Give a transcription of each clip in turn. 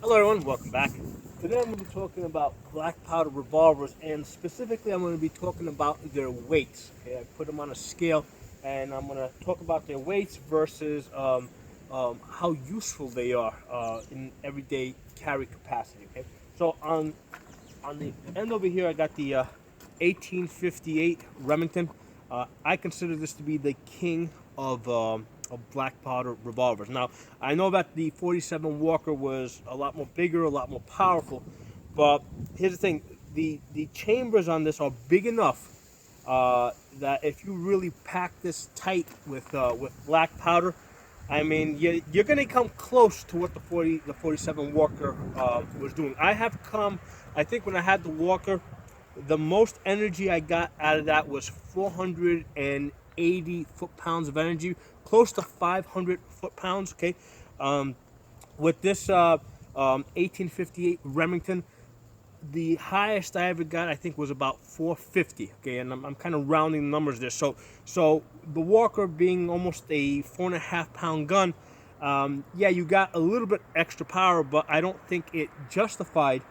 Hello everyone, welcome back. Today I'm going to be talking about black powder revolvers, and specifically I'm going to be talking about their weights. Okay, I put them on a scale and I'm going to talk about their weights versus how useful they are in everyday carry capacity. Okay, so on the end over here I got the 1858 Remington. I consider this to be the king of black powder revolvers. Now, I know that the 47 Walker was a lot more bigger, a lot more powerful, but here's the thing: the chambers on this are big enough that if you really pack this tight with black powder, I mean, you're going to come close to what the 47 Walker was doing. I think when I had the Walker, the most energy I got out of that was 480 foot-pounds of energy, close to 500 foot-pounds, okay? With this 1858 Remington, the highest I ever got, I think, was about 450. Okay, and I'm kind of rounding the numbers there. So the Walker being almost a 4.5 pound gun, yeah, you got a little bit extra power, but I don't think it justified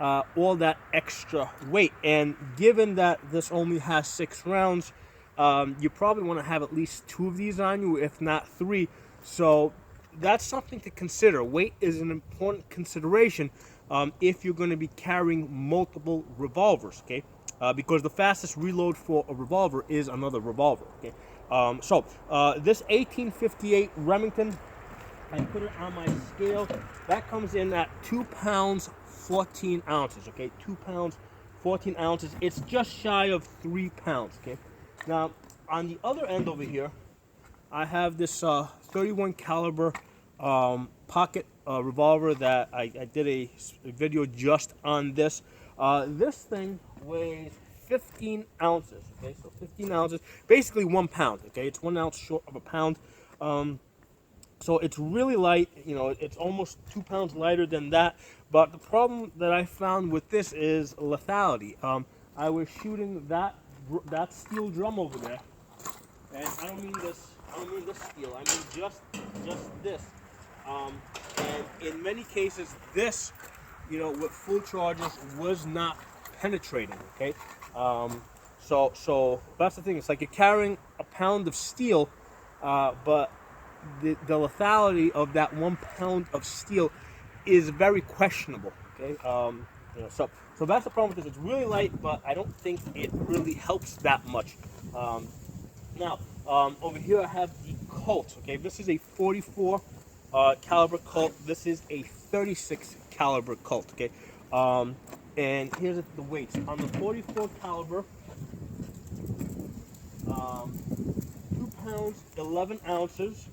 all that extra weight. And given that this only has 6 rounds, you probably want to have at least 2 of these on you, if not 3. So that's something to consider. Weight is an important consideration if you're going to be carrying multiple revolvers, okay? Because the fastest reload for a revolver is another revolver, okay? This 1858 Remington, I put it on my scale. That comes in at 2 pounds 14 ounces, okay? 2 pounds 14 ounces. It's just shy of 3 pounds, okay? Now, on the other end over here, I have this 31 caliber pocket revolver that I did a video just on this. This thing weighs 15 ounces, okay? So 15 ounces, basically 1 pound, okay? It's 1 ounce short of a pound. So it's really light, you know, it's almost 2 pounds lighter than that. But the problem that I found with this is lethality. I was shooting that steel drum over there, and I don't mean this steel. I mean just this. And in many cases, this, you know, with full charges was not penetrating. Okay. So that's the thing. It's like you're carrying a pound of steel, but the lethality of that 1 pound of steel is very questionable. Okay. So that's the problem with this. It's really light, but I don't think it really helps that much. Now, over here I have the Colt. Okay, this is a 44 caliber Colt. This is a 36 caliber Colt. Okay, and here's the weights on the 44 caliber. 2 pounds 11 ounces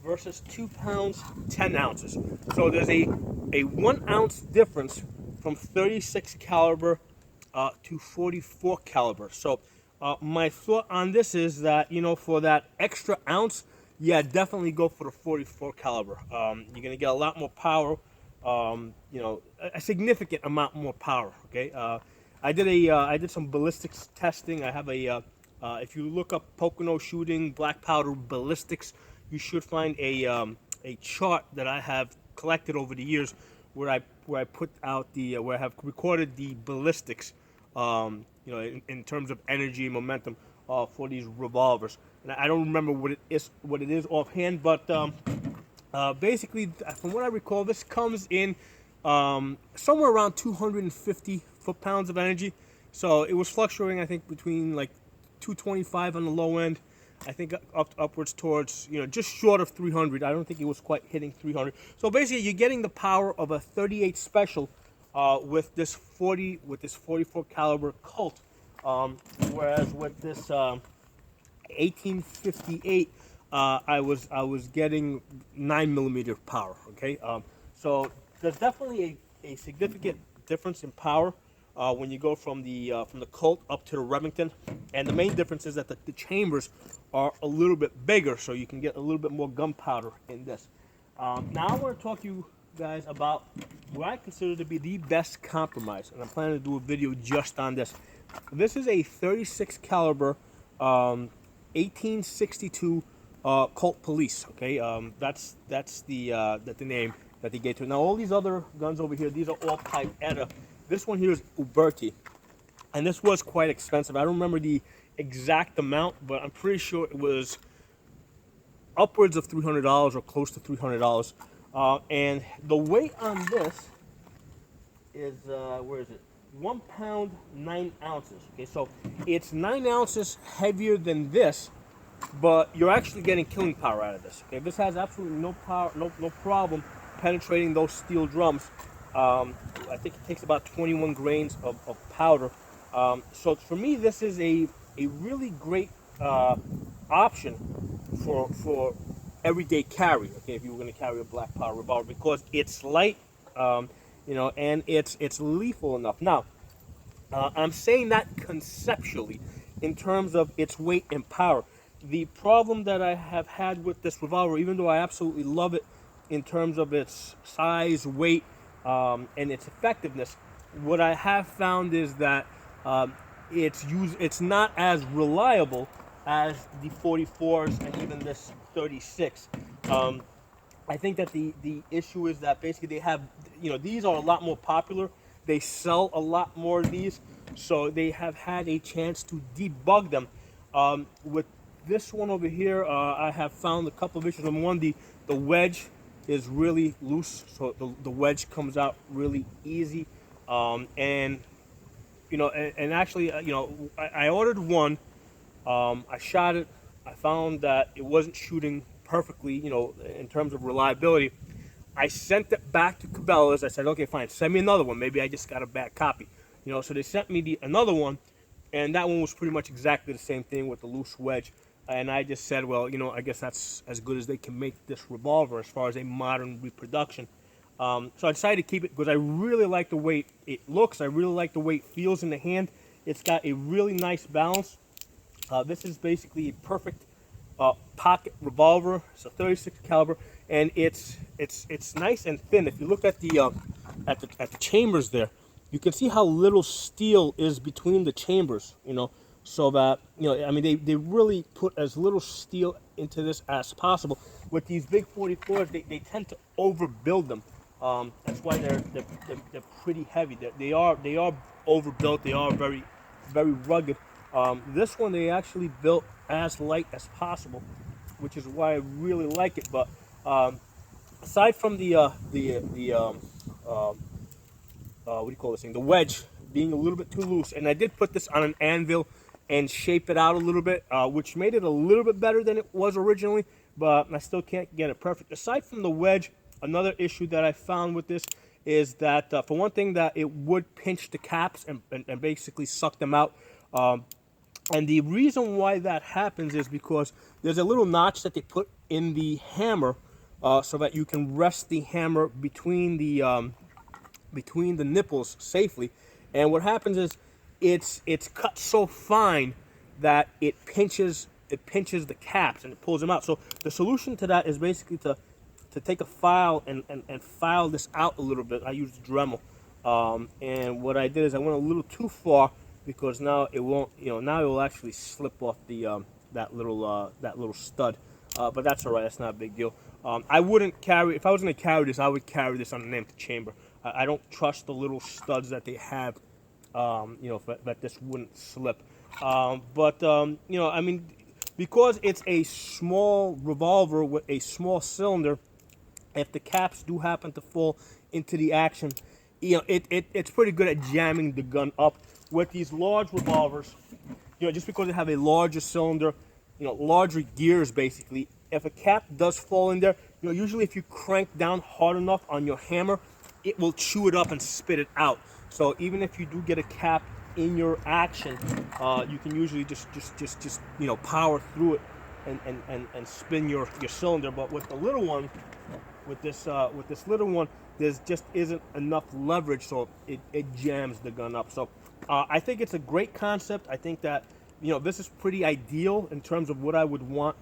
versus 2 pounds 10 ounces. So there's a 1 ounce difference from 36 caliber to 44 caliber. So my thought on this is that, you know, for that extra ounce, yeah, definitely go for the 44 caliber. You're gonna get a lot more power. You know, a significant amount more power. Okay. I did some ballistics testing. I have if you look up Pocono shooting black powder ballistics, you should find a chart that I have collected over the years where I put out where I have recorded the ballistics, you know, in terms of energy and momentum for these revolvers. And I don't remember what it is offhand, but basically, from what I recall, this comes in somewhere around 250 foot-pounds of energy. So it was fluctuating, I think, between like 225 on the low end. I think upwards towards, you know, just short of 300. I don't think it was quite hitting 300. So basically, you're getting the power of a 38 special with this 44 caliber Colt, whereas with this 1858, I was getting 9mm power. Okay, so there's definitely a significant difference in power when you go from the Colt up to the Remington, and the main difference is that the chambers are a little bit bigger, so you can get a little bit more gunpowder in this. Now I want to talk to you guys about what I consider to be the best compromise, and I'm planning to do a video just on this. This is a 36 caliber 1862 Colt Police. Okay, that's the name. that they gave to it. Now all these other guns over here, these are all Pipe Etta. This one here is Uberti, and this was quite expensive. I don't remember the exact amount, but I'm pretty sure it was upwards of $300 or close to $300. And the weight on this is where is it? 1 pound 9 ounces. Okay, so it's 9 ounces heavier than this, but you're actually getting killing power out of this. Okay, this has absolutely no power, no problem penetrating those steel drums. I think it takes about 21 grains of powder. So for me, this is a really great option for everyday carry. Okay, if you were going to carry a black powder revolver, because it's light, and it's lethal enough. Now, I'm saying that conceptually, in terms of its weight and power. The problem that I have had with this revolver, even though I absolutely love it in terms of its size, weight, and its effectiveness, what I have found is that it's not as reliable as the 44s and even this 36. I think that the issue is that basically they have, these are a lot more popular. They sell a lot more of these, so they have had a chance to debug them. With this one over here, I have found a couple of issues. Number one, the wedge is really loose, so the wedge comes out really easy. And actually, I ordered one. I shot it. I found that it wasn't shooting perfectly, in terms of reliability. I sent it back to Cabela's. I said, okay, fine, send me another one. Maybe I just got a bad copy. So they sent me another one, and that one was pretty much exactly the same thing with the loose wedge. And I just said, well, I guess that's as good as they can make this revolver as far as a modern reproduction. So I decided to keep it because I really like the way it looks. I really like the way it feels in the hand. It's got a really nice balance. This is basically a perfect pocket revolver. It's a 36 caliber, and it's nice and thin. If you look at the chambers there, you can see how little steel is between the chambers. So that they really put as little steel into this as possible. With these big 44s, they tend to overbuild them. That's why they're pretty heavy. They are overbuilt. They are very, very rugged. This one they actually built as light as possible, which is why I really like it. But aside from the what do you call this thing? The wedge being a little bit too loose, and I did put this on an anvil and shape it out a little bit, which made it a little bit better than it was originally, but I still can't get it perfect. Aside from the wedge, another issue that I found with this is that, for one thing, that it would pinch the caps and basically suck them out. And the reason why that happens is because there's a little notch that they put in the hammer so that you can rest the hammer between the nipples safely. And what happens is it's cut so fine that it pinches the caps and it pulls them out. So the solution to that is basically to take a file and file this out a little bit. I used Dremel, and what I did is I went a little too far, because now it won't, now it will actually slip off the that little stud. But that's all right. That's not a big deal. I wouldn't carry, if I was going to carry this, I would carry this on an empty chamber. I don't trust the little studs that they have, that this wouldn't slip. Because it's a small revolver with a small cylinder, if the caps do happen to fall into the action, it's pretty good at jamming the gun up. With these large revolvers, just because they have a larger cylinder, larger gears basically, if a cap does fall in there, usually if you crank down hard enough on your hammer, it will chew it up and spit it out. So even if you do get a cap in your action, you can usually just power through it and spin your cylinder. But with the little one, with this little one, there's just isn't enough leverage, so it jams the gun up. So I think it's a great concept. I think that this is pretty ideal in terms of what I would want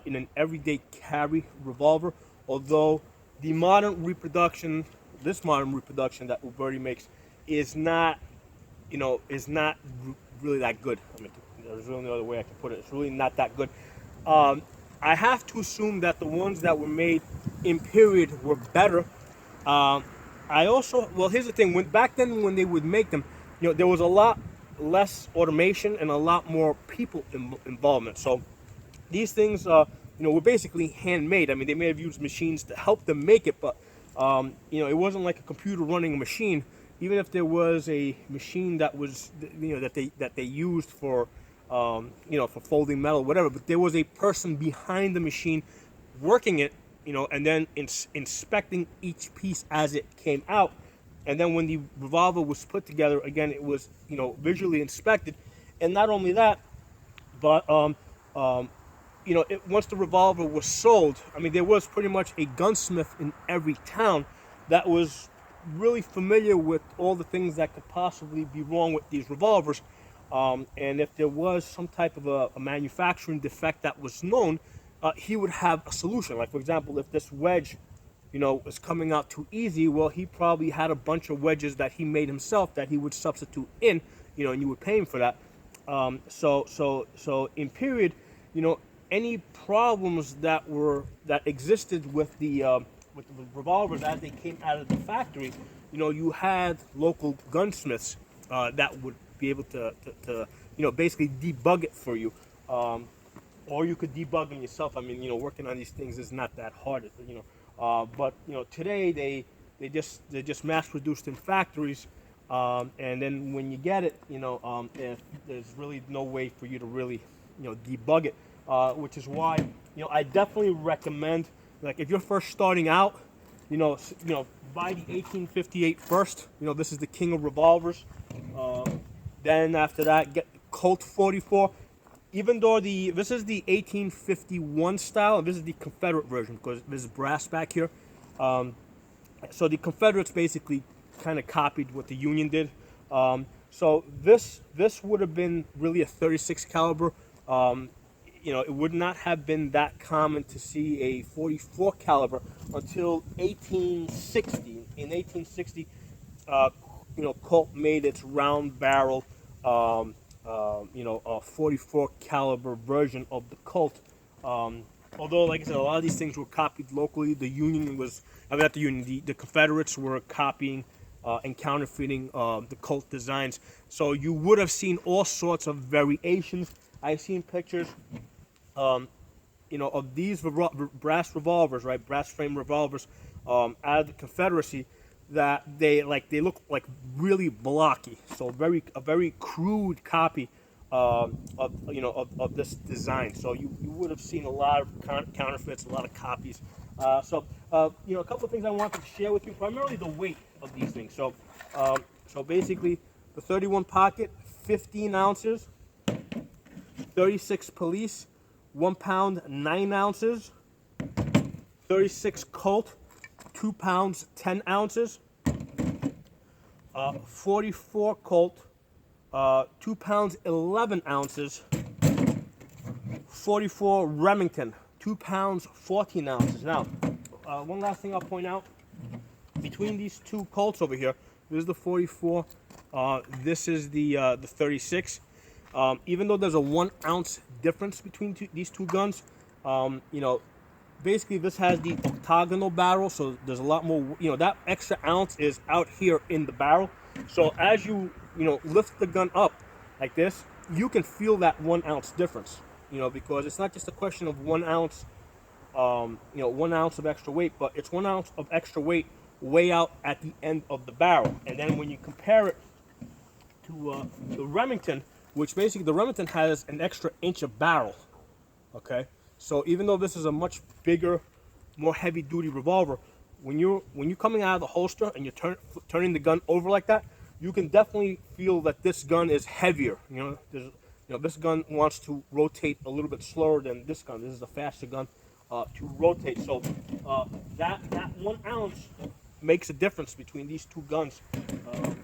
in an everyday carry revolver. Although the modern reproduction, this modern reproduction that Uberti makes, is not really that good. I mean, there's really no other way I can put it. It's really not that good. I have to assume that the ones that were made in period were better, I also, well, here's the thing. When back then, when they would make them, there was a lot less automation and a lot more people involvement. So these things, were basically handmade. I mean, they may have used machines to help them make it, but it wasn't like a computer running a machine. Even if there was a machine that was, that they used for, for folding metal, whatever, but there was a person behind the machine working it, and then inspecting each piece as it came out. And then when the revolver was put together, again, it was, visually inspected. And not only that, but once the revolver was sold, I mean, there was pretty much a gunsmith in every town that was really familiar with all the things that could possibly be wrong with these revolvers. And if there was some type of a manufacturing defect that was known, he would have a solution. Like, for example, if this wedge, was coming out too easy, well, he probably had a bunch of wedges that he made himself that he would substitute in, and you would pay him for that. So in period, any problems that existed with the revolvers as they came out of the factory, you had local gunsmiths that would be able to basically debug it for you, or you could debug them yourself. I mean, working on these things is not that hard, but today they're just mass produced in factories, and then when you get it, there's really no way for you to really debug it. Which is why, I definitely recommend, like, if you're first starting out, buy the 1858 first. This is the king of revolvers. Then after that, get the Colt 44. Even though this is the 1851 style, and this is the Confederate version because there's brass back here. So the Confederates basically kind of copied what the Union did. So this would have been really a 36 caliber. It would not have been that common to see a 44 caliber until 1860. In 1860, Colt made its round barrel, a 44 caliber version of the Colt. Although, like I said, a lot of these things were copied locally. The Union was, I mean, not the Union, the Confederates were copying and counterfeiting the Colt designs. So you would have seen all sorts of variations. I've seen pictures, of these brass revolvers, right? Brass frame revolvers, out of the Confederacy, that they look like really blocky. So a very crude copy of this design. So you would have seen a lot of counterfeits, a lot of copies. So a couple of things I wanted to share with you. Primarily the weight of these things. So basically, the 31 pocket, 15 ounces. 36 police, 1 pound 9 ounces. 36 Colt, 2 pounds 10 ounces. 44 Colt, 2 pounds 11 ounces. 44 Remington, 2 pounds 14 ounces. Now, one last thing I'll point out: between these two Colts over here, this is the 44. This is the 36. Even though there's a 1 ounce difference between these two guns, basically this has the octagonal barrel, so there's a lot more, that extra ounce is out here in the barrel. So as you, lift the gun up like this, you can feel that 1 ounce difference, because it's not just a question of 1 ounce, 1 ounce of extra weight, but it's 1 ounce of extra weight way out at the end of the barrel. And then when you compare it to the Remington, which basically the Remington has an extra inch of barrel, okay? So even though this is a much bigger, more heavy-duty revolver, when you're coming out of the holster and you're turning the gun over like that, you can definitely feel that this gun is heavier. This gun wants to rotate a little bit slower than this gun. This is a faster gun to rotate. So that 1 ounce makes a difference between these two guns,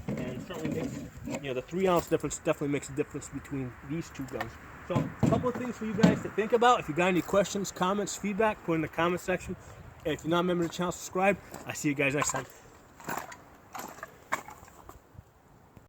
and certainly makes, the 3 ounce difference definitely makes a difference between these two guns. So a couple of things for you guys to think about. If you got any questions, comments, feedback, put in the comment section. And if you're not a member of the channel, subscribe. I'll see you guys next time.